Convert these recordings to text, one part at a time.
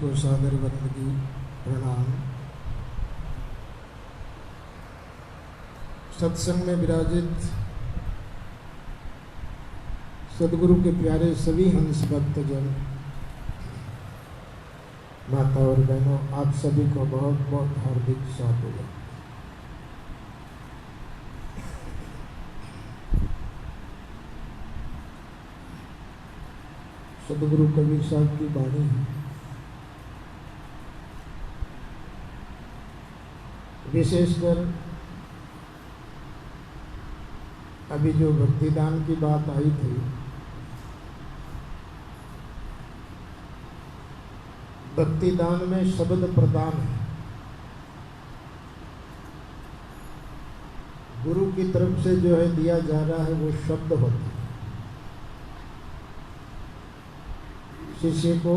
को सादर वंदगी प्रणाम। सत्संग में विराजित सदगुरु के प्यारे सभी हंस भक्तजन, माता और बहनों, आप सभी को बहुत बहुत हार्दिक स्वागत। सदगुरु कबीर साहब की वाणी है, विशेषकर अभी जो भक्तिदान की बात आई थी, भक्तिदान में शब्द प्रदान है। गुरु की तरफ से जो है दिया जा रहा है वो शब्द होता है। शिष्य को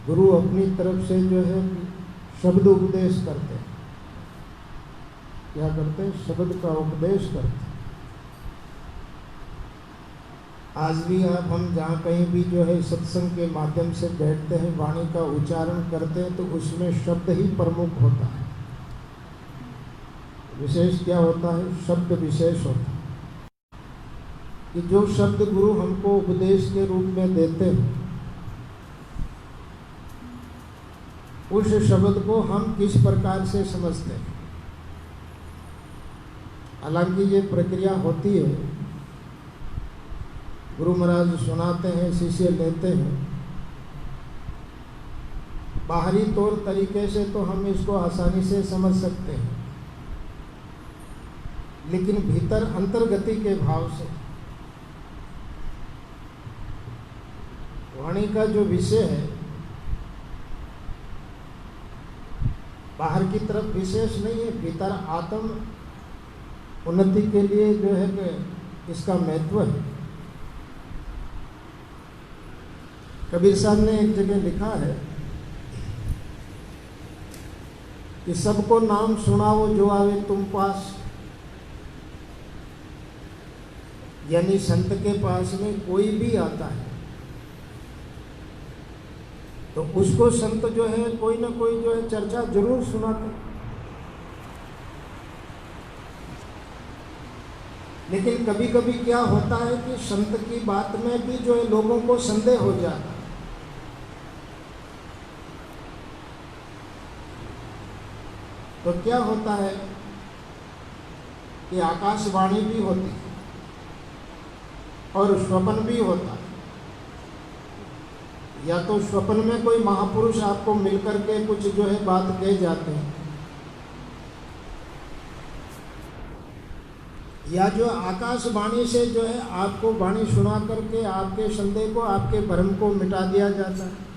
गुरु अपनी तरफ से जो है शब्द उपदेश करते हैं। क्या करते हैं? शब्द का उपदेश करते हैं। आज भी हम जहाँ कहीं भी जो है सत्संग के माध्यम से बैठते हैं, वाणी का उच्चारण करते हैं, तो उसमें शब्द ही प्रमुख होता है। विशेष क्या होता है? शब्द विशेष होता है कि जो शब्द गुरु हमको उपदेश के रूप में देते हैं, उस शब्द को हम किस प्रकार से समझते हैं। हालांकि ये प्रक्रिया होती है, गुरु महाराज सुनाते हैं, शिष्य लेते हैं। बाहरी तौर तरीके से तो हम इसको आसानी से समझ सकते हैं, लेकिन भीतर अंतर्गति के भाव से वाणी का जो विषय है, बाहर की तरफ विशेष नहीं है, भीतर आत्म उन्नति के लिए जो है कि इसका महत्व है। कबीर साहब ने एक जगह लिखा है कि सबको नाम सुनाओ जो आवे तुम पास, यानी संत के पास में कोई भी आता है तो उसको संत जो है कोई ना कोई जो है चर्चा जरूर सुनाते। लेकिन कभी कभी क्या होता है कि संत की बात में भी जो है लोगों को संदेह हो जाता है। तो क्या होता है कि आकाशवाणी भी होती है और स्वप्न भी होता है। या तो स्वप्न में कोई महापुरुष आपको मिलकर के कुछ जो है बात कह जाते हैं, या जो आकाशवाणी से जो है आपको वाणी सुना करके आपके संदेह को, आपके भ्रम को मिटा दिया जाता है।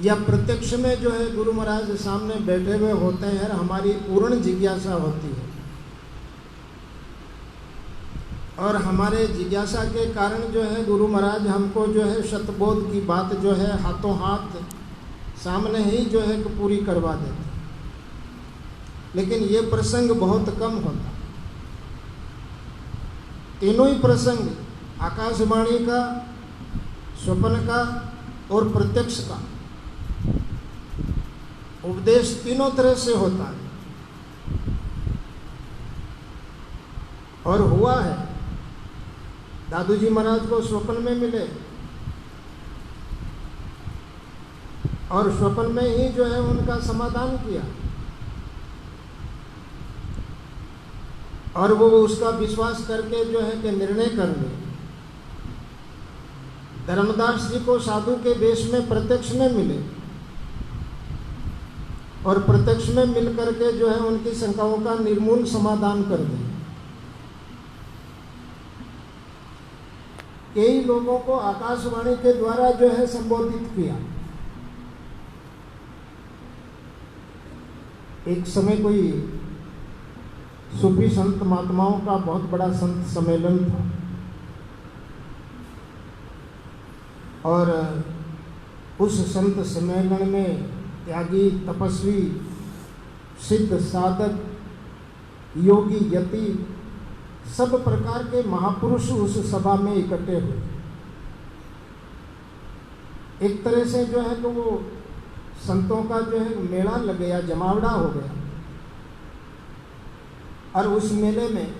या प्रत्यक्ष में जो है गुरु महाराज सामने बैठे हुए होते हैं, हमारी पूर्ण जिज्ञासा होती है और हमारे जिज्ञासा के कारण जो है गुरु महाराज हमको जो है सतबोध की बात जो है हाथों हाथ सामने ही जो है पूरी करवा देते। लेकिन ये प्रसंग बहुत कम होता। तीनों ही प्रसंग, आकाशवाणी का, स्वप्न का और प्रत्यक्ष का उपदेश तीनों तरह से होता है और हुआ है। दादू जी महाराज को स्वप्न में मिले और स्वप्न में ही जो है उनका समाधान किया और वो उसका विश्वास करके जो है कि निर्णय कर ले। धर्मदास जी को साधु के वेश में प्रत्यक्ष में मिले और प्रत्यक्ष में मिल करके जो है उनकी शंकाओं का निर्मूल समाधान कर दिया। कई लोगों को आकाशवाणी के द्वारा जो है संबोधित किया। एक समय कोई सूफी संत महात्माओं का बहुत बड़ा संत सम्मेलन था और उस संत सम्मेलन में त्यागी, तपस्वी, सिद्ध, साधक, योगी, यति, सब प्रकार के महापुरुष उस सभा में इकट्ठे हुए। एक तरह से जो है तो वो संतों का जो है मेला लग गया, जमावड़ा हो गया। और उस मेले में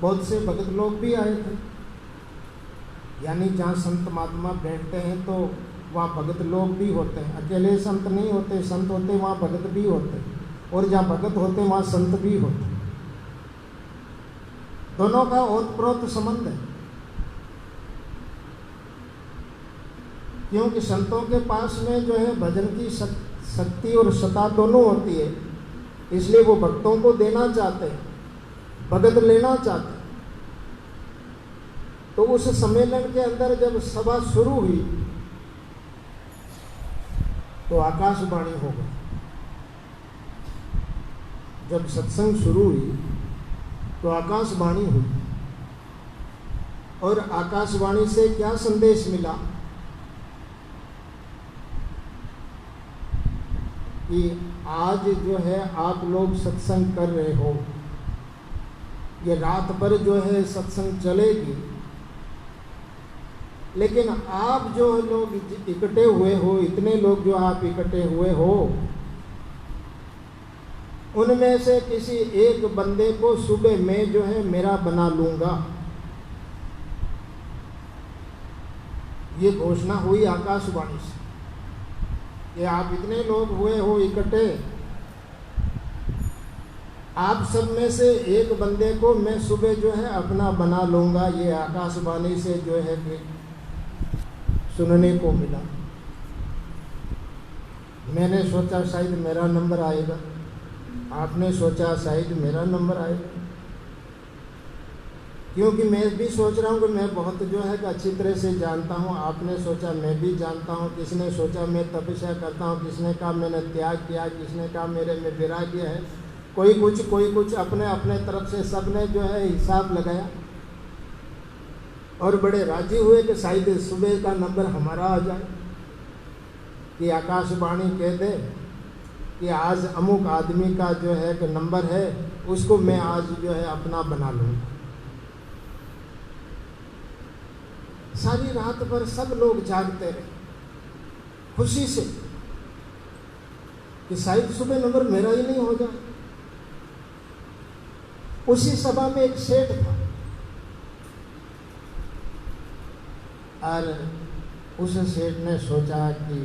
बहुत से भगत लोग भी आए थे, यानी जहाँ संत महात्मा बैठते हैं तो वहाँ भगत लोग भी होते हैं। अकेले संत नहीं होते, संत होते वहाँ भगत भी होते, और जहाँ भगत होते वहाँ संत भी होते। दोनों का ओतप्रोत संबंध है, क्योंकि संतों के पास में जो है भजन की शक्ति और सत्ता दोनों होती है, इसलिए वो भक्तों को देना चाहते हैं, भगत लेना चाहते हैं। तो उस सम्मेलन के अंदर जब सभा शुरू हुई तो आकाशवाणी हो गई। जब सत्संग शुरू हुई तो आकाशवाणी हुई, और आकाशवाणी से क्या संदेश मिला कि आज जो है आप लोग सत्संग कर रहे हो, ये रात भर जो है सत्संग चलेगी, लेकिन आप जो लोग इकट्ठे हुए हो, इतने लोग जो आप इकट्ठे हुए हो, उनमें से किसी एक बंदे को सुबह में जो है मेरा बना लूंगा। ये घोषणा हुई आकाशवाणी से कि आप इतने लोग हुए हो इकट्ठे, आप सब में से एक बंदे को मैं सुबह जो है अपना बना लूंगा। ये आकाशवाणी से जो है कि सुनने को मिला। मैंने सोचा शायद मेरा नंबर आएगा, आपने सोचा शायद मेरा नंबर आएगा, क्योंकि मैं भी सोच रहा हूँ कि मैं बहुत जो है कि अच्छी तरह से जानता हूँ। आपने सोचा मैं भी जानता हूँ, किसने सोचा मैं तपस्या करता हूँ, किसने कहा मैंने त्याग किया, किसने कहा मेरे में वैराग्य है, कोई कुछ अपने अपने तरफ से सबने जो है हिसाब लगाया और बड़े राजी हुए कि शायद सुबह का नंबर हमारा आ जाए, कि आकाशवाणी कह दे कि आज अमुक आदमी का जो है कि नंबर है, उसको मैं आज जो है अपना बना लूँगा। सारी रात भर सब लोग जागते रहे खुशी से कि शायद सुबह नंबर मेरा ही नहीं हो जाए। उसी सभा में एक सेठ था, और उस सेठ ने सोचा कि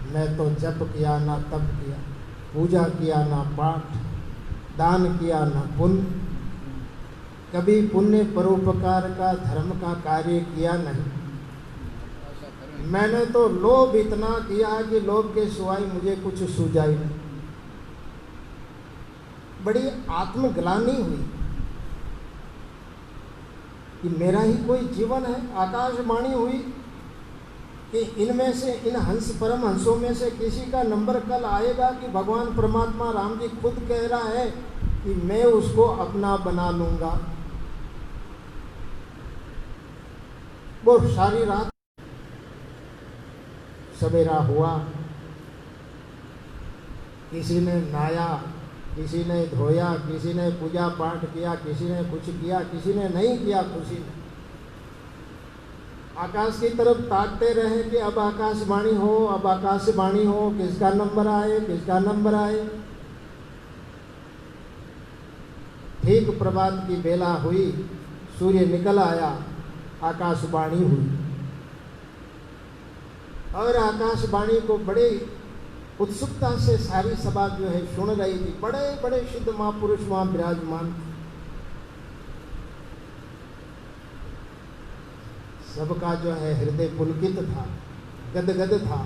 मैं तो जप किया ना तप किया, पूजा किया ना पाठ, दान किया ना पुण्य, कभी पुण्य परोपकार का धर्म का कार्य किया नहीं। मैंने तो लोभ इतना किया कि लोभ के सिवाय मुझे कुछ सूझा ही नहीं। बड़ी आत्मग्लानि हुई कि मेरा ही कोई जीवन है। आकाशवाणी हुई कि इनमें से, इन हंस परम हंसों में से किसी का नंबर कल आएगा कि भगवान परमात्मा राम जी खुद कह रहा है कि मैं उसको अपना बना लूंगा। वो सारी रात सवेरा हुआ, किसी ने नहाया, किसी ने धोया, किसी ने पूजा पाठ किया, किसी ने कुछ किया, किसी ने नहीं किया। खुशी ने आकाश की तरफ ताकते रहे कि अब आकाशवाणी हो, अब आकाशवाणी हो, किसका नंबर आए, किसका नंबर आए। ठीक प्रभात की बेला हुई, सूर्य निकल आया, आकाशवाणी हुई, और आकाशवाणी को बड़े उत्सुकता से सारी सभा जो है सुन रही थी। बड़े बड़े सिद्ध महापुरुष वहाँ विराजमान थे। सबका जो है हृदय पुलकित था, गदगद था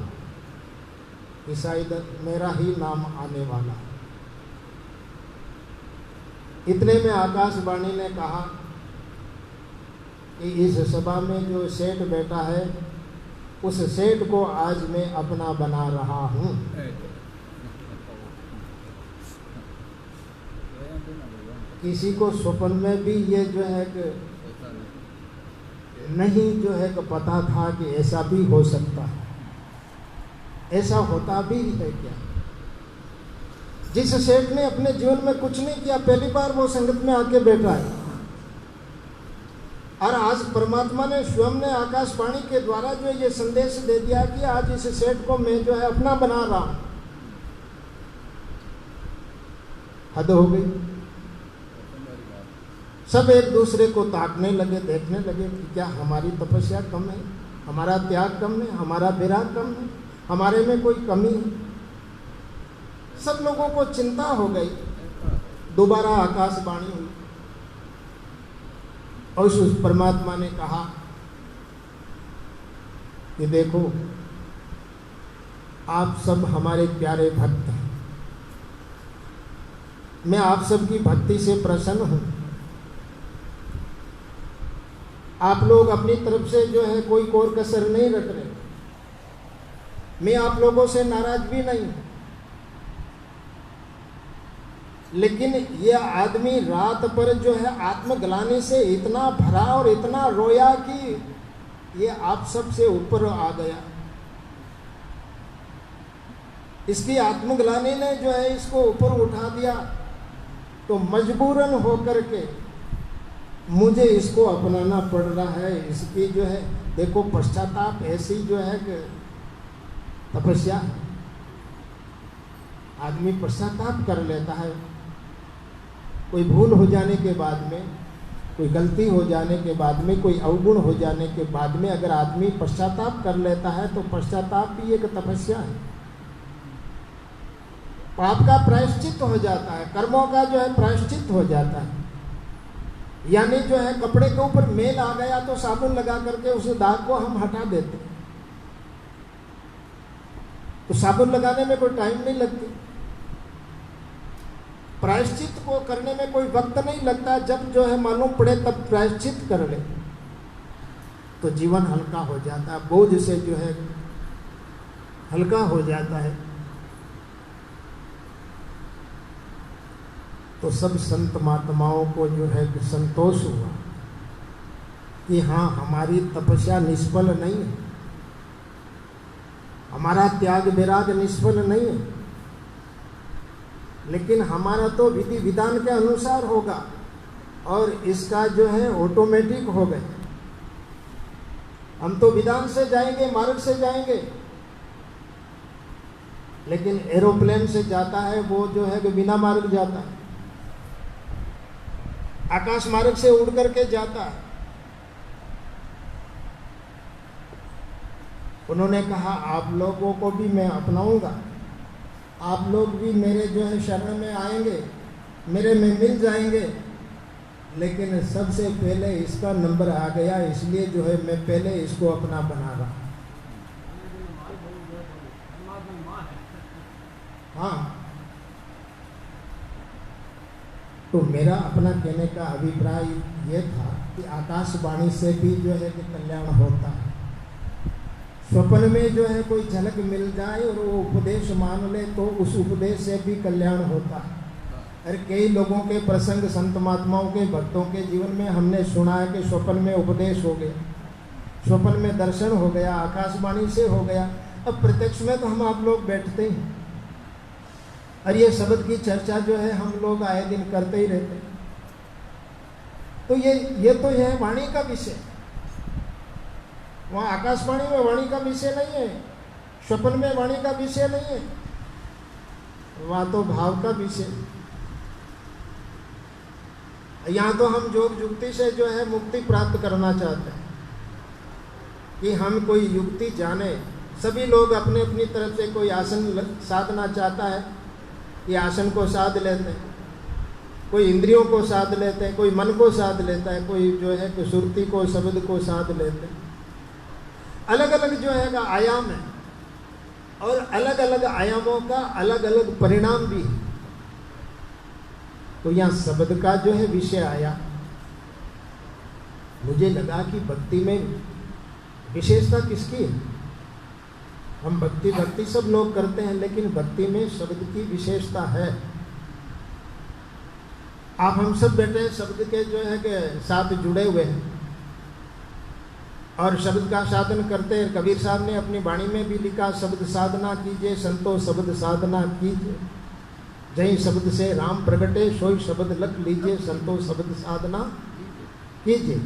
कि शायद मेरा ही नाम आने वाला है। इतने में आकाशवाणी ने कहा कि इस सभा में जो सेठ बैठा है, उस सेठ को आज मैं अपना बना रहा हूँ। किसी को स्वप्न में भी ये जो है कि नहीं जो है कि पता था कि ऐसा भी हो सकता है, ऐसा होता भी है क्या। जिस सेठ ने अपने जीवन में कुछ नहीं किया, पहली बार वो संगत में आके बैठा है, और आज परमात्मा ने स्वयं ने आकाशवाणी के द्वारा जो ये संदेश दे दिया कि आज इस सेठ को मैं जो है अपना बना रहा हूं। हद हो गई। सब एक दूसरे को ताकने लगे, देखने लगे कि क्या हमारी तपस्या कम है, हमारा त्याग कम है, हमारा विराग कम है, हमारे में कोई कमी है। सब लोगों को चिंता हो गई। दोबारा आकाशवाणी हुई और उस परमात्मा ने कहा कि देखो, आप सब हमारे प्यारे भक्त हैं, मैं आप सबकी भक्ति से प्रसन्न हूं। आप लोग अपनी तरफ से जो है कोई कोर कसर नहीं रख रहे, मैं आप लोगों से नाराज भी नहीं हूं। लेकिन ये आदमी रात पर जो है आत्मग्लानि से इतना भरा और इतना रोया कि ये आप सब से ऊपर आ गया। इसकी आत्मग्लानि ने जो है इसको ऊपर उठा दिया, तो मजबूरन होकर के मुझे इसको अपनाना पड़ रहा है। इसकी जो है देखो पश्चाताप ऐसी जो है तपस्या, आदमी पश्चाताप कर लेता है। कोई भूल हो जाने के बाद में, कोई गलती हो जाने के बाद में, कोई अवगुण हो जाने के बाद में अगर आदमी पश्चाताप कर लेता है तो पश्चाताप भी एक तपस्या है। पाप का प्रायश्चित हो जाता है, कर्मों का जो है प्रायश्चित हो जाता है। यानी जो है कपड़े के ऊपर मैल आ गया तो साबुन लगा करके उस दाग को हम हटा देते हैं। तो साबुन लगाने में कोई टाइम नहीं लगती, प्रायश्चित को करने में कोई वक्त नहीं लगता। जब जो है मालूम पड़े तब प्रायश्चित कर ले तो जीवन हल्का हो जाता है, बोझ से जो है हल्का हो जाता है। तो सब संत महात्माओं को जो है संतोष हुआ कि हाँ, हमारी तपस्या निष्फल नहीं है, हमारा त्याग विराग निष्फल नहीं है, लेकिन हमारा तो विधि विधान के अनुसार होगा और इसका जो है ऑटोमेटिक हो गए। हम तो विधान से जाएंगे, मार्ग से जाएंगे, लेकिन एरोप्लेन से जाता है वो जो है कि बिना मार्ग जाता है, आकाश मार्ग से उड़ करके जाता है। उन्होंने कहा आप लोगों को भी मैं अपनाऊंगा, आप लोग भी मेरे जो है शरण में आएंगे, मेरे में मिल जाएंगे, लेकिन सबसे पहले इसका नंबर आ गया, इसलिए जो है मैं पहले इसको अपना बना रहा। हाँ, तो मेरा अपना कहने का अभिप्राय ये था कि आकाशवाणी से भी जो है कि कल्याण होता है। स्वप्न में जो है कोई झलक मिल जाए और वो उपदेश मान ले तो उस उपदेश से भी कल्याण होता है। अरे कई लोगों के प्रसंग संत महात्माओं के भक्तों के जीवन में हमने सुना है कि स्वप्न में उपदेश हो गया, स्वप्न में दर्शन हो गया, आकाशवाणी से हो गया। अब प्रत्यक्ष में तो हम आप लोग बैठते ही, और ये शब्द की चर्चा जो है हम लोग आए दिन करते ही रहते हैं। तो ये तो है वाणी का विषय। वहाँ आकाशवाणी में वाणी का विषय नहीं है, स्वप्न में वाणी का विषय नहीं है, वहाँ तो भाव का विषय। यहाँ तो हम योग युक्ति से जो है मुक्ति प्राप्त करना चाहते हैं कि हम कोई युक्ति जाने। सभी लोग अपने अपनी तरफ से कोई आसन साधना चाहता है, ये आसन को साध लेते हैं, कोई इंद्रियों को साध लेते हैं, कोई मन को साध लेता है, कोई जो है कि सुरती को शब्द को साध लेते हैं। अलग अलग जो है आयाम है और अलग अलग आयामों का अलग अलग परिणाम भी है। तो यहाँ शब्द का जो है विषय आया, मुझे लगा कि भक्ति में विशेषता किसकी है। हम भक्ति सब लोग करते हैं, लेकिन भक्ति में शब्द की विशेषता है। आप हम सब बैठे शब्द के जो है के साथ जुड़े हुए हैं और शब्द का साधन करते हैं। कबीर साहब ने अपनी वाणी में भी लिखा, शब्द साधना कीजिए संतो शब्द साधना कीजिए, जय शब्द से राम प्रगटे सोई शब्द लख लीजिए, संतो शब्द साधना कीजिए।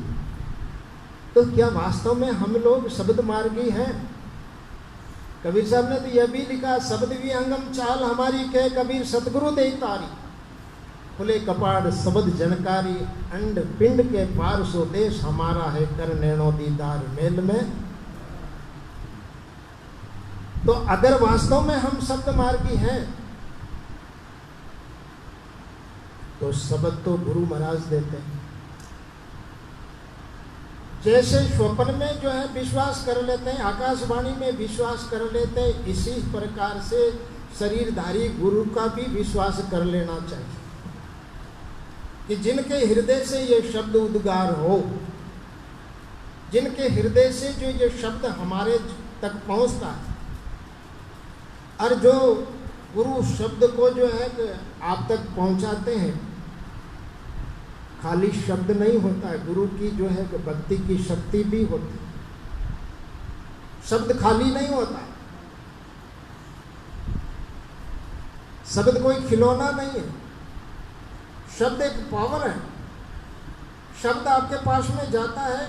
तो क्या वास्तव में हम लोग शब्द मार्गी हैं? कबीर साहब ने तो यह भी लिखा, शब्द विहंगम चाल हमारी कह कबीर सतगुरु दे तारी, खुले कपाड़ शब्द जनकारी, अंड पिंड के पार सो देश हमारा है, कर नैनो दीदार मेल में। तो अगर वास्तव में हम शब्द मार्गी हैं तो शब्द तो गुरु महाराज देते हैं। जैसे स्वप्न में जो है विश्वास कर लेते हैं, आकाशवाणी में विश्वास कर लेते हैं, इसी प्रकार से शरीरधारी गुरु का भी विश्वास कर लेना चाहिए कि जिनके हृदय से ये शब्द उद्गार हो, जिनके हृदय से जो ये शब्द हमारे तक पहुंचता है, और जो गुरु शब्द को जो है आप तक पहुंचाते हैं, खाली शब्द नहीं होता है, गुरु की जो है भक्ति की शक्ति भी होती है। शब्द खाली नहीं होता है, शब्द कोई खिलौना नहीं है, शब्द एक पावर है। शब्द आपके पास में जाता है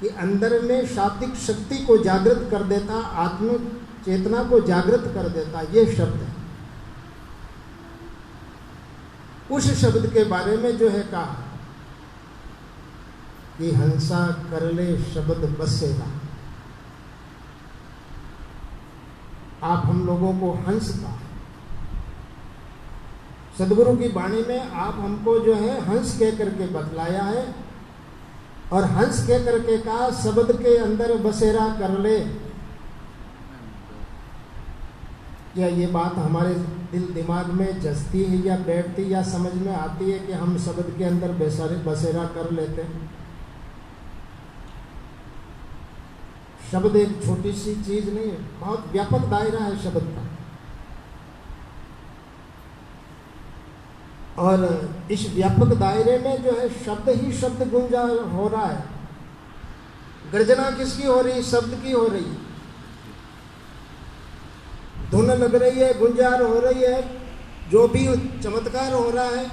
कि अंदर में शाब्दिक शक्ति को जागृत कर देता, आत्म चेतना को जागृत कर देता, ये शब्द है। उस शब्द के बारे में जो है कहा कि हंसा कर ले शब्द बसेगा। आप हम लोगों को हंस का, सदगुरु की वाणी में आप हमको जो है हंस कह करके बतलाया है, और हंस कह करके कहा शब्द के अंदर बसेरा कर ले। क्या ये बात हमारे दिल दिमाग में जचती है या बैठती या समझ में आती है कि हम शब्द के अंदर बसेरा कर लेते हैं? शब्द एक छोटी सी चीज नहीं है, बहुत व्यापक दायरा है शब्द का। और इस व्यापक दायरे में जो है शब्द ही शब्द गुंजा हो रहा है। गर्जना किसकी हो रही? शब्द की हो रही है। धुन लग रही है, गुंजार हो रही है, जो भी चमत्कार हो रहा है,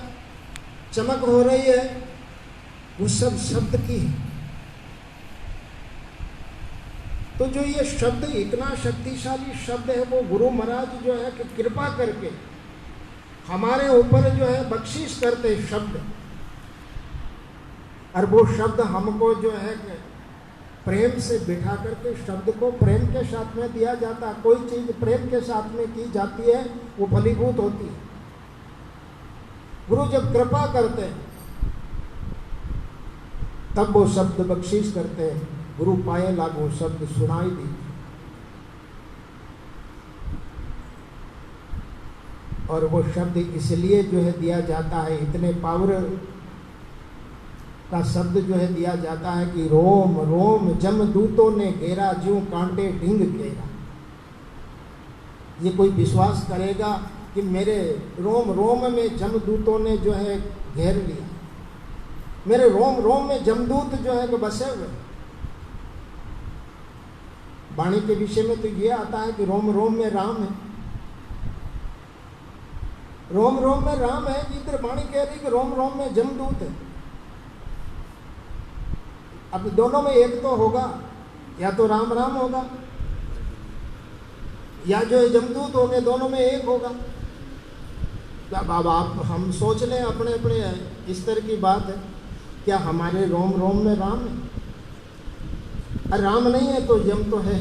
चमक हो रही है, वो सब शब्द की है। तो जो ये शब्द इतना शक्तिशाली शब्द है, वो गुरु महाराज जो है कि कृपा करके हमारे ऊपर जो है बख्शिश करते शब्द, और वो शब्द हमको जो है प्रेम से बिठा करके शब्द को प्रेम के साथ में दिया जाता है। कोई चीज प्रेम के साथ में की जाती है वो फलीभूत होती है। गुरु जब कृपा करते हैं तब वो शब्द बख्शीश करते हैं। गुरु पाए लागू शब्द सुनाई दी, और वो शब्द इसलिए जो है दिया जाता है, इतने पावर का शब्द जो है दिया जाता है कि रोम रोम जमदूतों ने घेरा, ज्यों कांटे ढींग घेरा। ये कोई विश्वास करेगा कि मेरे रोम रोम में जमदूतों ने जो है घेर लिया, मेरे रोम रोम में जमदूत जो है बसे हुए। वाणी के विषय में तो ये आता है कि रोम रोम में राम है, रोम रोम में राम है। इधर वाणी कह रही कि रोम रोम में जमदूत है। अब दोनों में एक तो होगा, या तो राम राम होगा या जो है जमदूत होंगे, दोनों में एक होगा। अब आप हम सोच लें अपने अपने इस तरह की बात है, क्या हमारे रोम रोम में राम है? राम नहीं है तो यम तो है।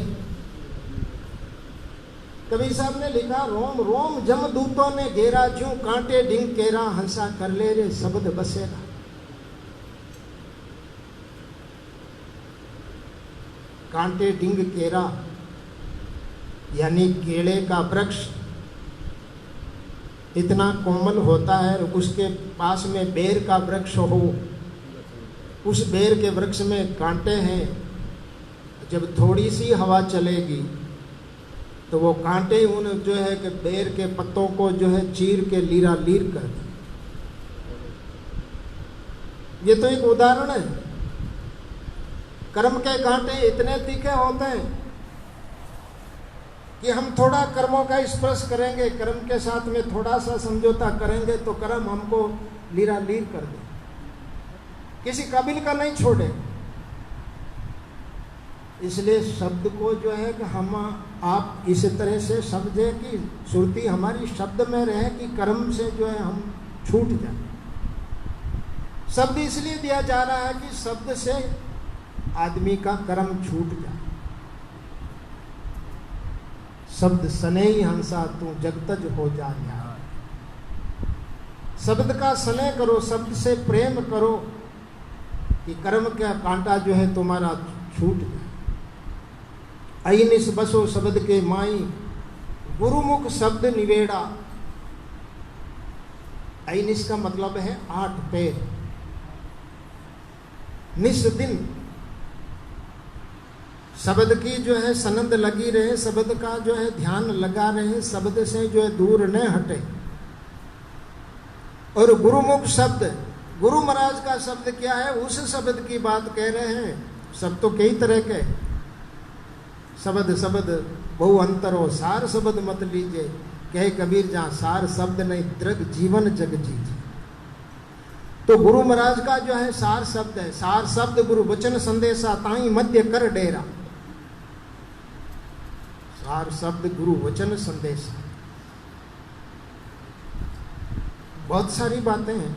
कबीर साहब ने लिखा, रोम रोम जमदूतों ने घेरा, ज्यों कांटे ढींग केरा, हंसा कर ले रे शब्द बसेरा। कांटे ढींग केरा यानी केले का वृक्ष इतना कोमल होता है, उसके पास में बेर का वृक्ष हो, उस बेर के वृक्ष में कांटे हैं। जब थोड़ी सी हवा चलेगी तो वो कांटे उन जो है कि बेर के पत्तों को जो है चीर के लीरा लीर कर दें। ये तो एक उदाहरण है। कर्म के कांटे इतने तीखे होते हैं कि हम थोड़ा कर्मों का स्पर्श करेंगे, कर्म के साथ में थोड़ा सा समझौता करेंगे तो कर्म हमको लीरा लीर कर दे, किसी काबिल का नहीं छोड़े। इसलिए शब्द को जो है कि हम आप इस तरह से समझे कि श्रुति हमारी शब्द में रहे कि कर्म से जो है हम छूट जाए। शब्द इसलिए दिया जा रहा है कि शब्द से आदमी का कर्म छूट जाए। शब्द स्नेही हंसा तू जगतज हो जा। शब्द का स्नेह करो, शब्द से प्रेम करो कि कर्म का कांटा जो है तुम्हारा छूट जाए। अइनिस बसो शब्द के माई गुरुमुख शब्द निवेड़ा। अइनिस का मतलब है 8 पैर। निस दिन शब्द की जो है सनंद लगी रहे, शब्द का जो है ध्यान लगा रहे, शब्द से जो है दूर न हटे। और गुरुमुख शब्द, गुरु महाराज का शब्द क्या है, उस शब्द की बात कह रहे हैं। शब्द तो कई तरह के, शब्द शब्द बहु अंतर हो, सार शब्द मत लीजिए, कहे कबीर जहाँ सार शब्द नहीं दृग जीवन जग जीजिए। तो गुरु महाराज का जो है सार शब्द है। सार शब्द गुरु वचन संदेशा ताई मध्य कर डेरा। सार शब्द गुरु वचन संदेशा, बहुत सारी बातें हैं।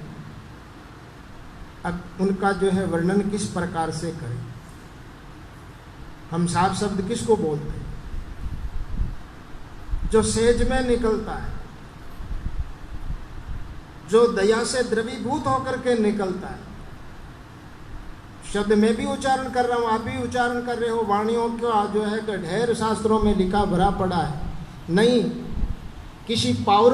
अब उनका जो है वर्णन किस प्रकार से करें। हम सार शब्द किसको बोलते हैं? जो सेज में निकलता है, जो दया से द्रवीभूत होकर के निकलता है। शब्द मैं भी उच्चारण कर रहा हूं, आप भी उच्चारण कर रहे हो। वाणियों का जो है ढेर शास्त्रों में लिखा भरा पड़ा है। नहीं किसी पावर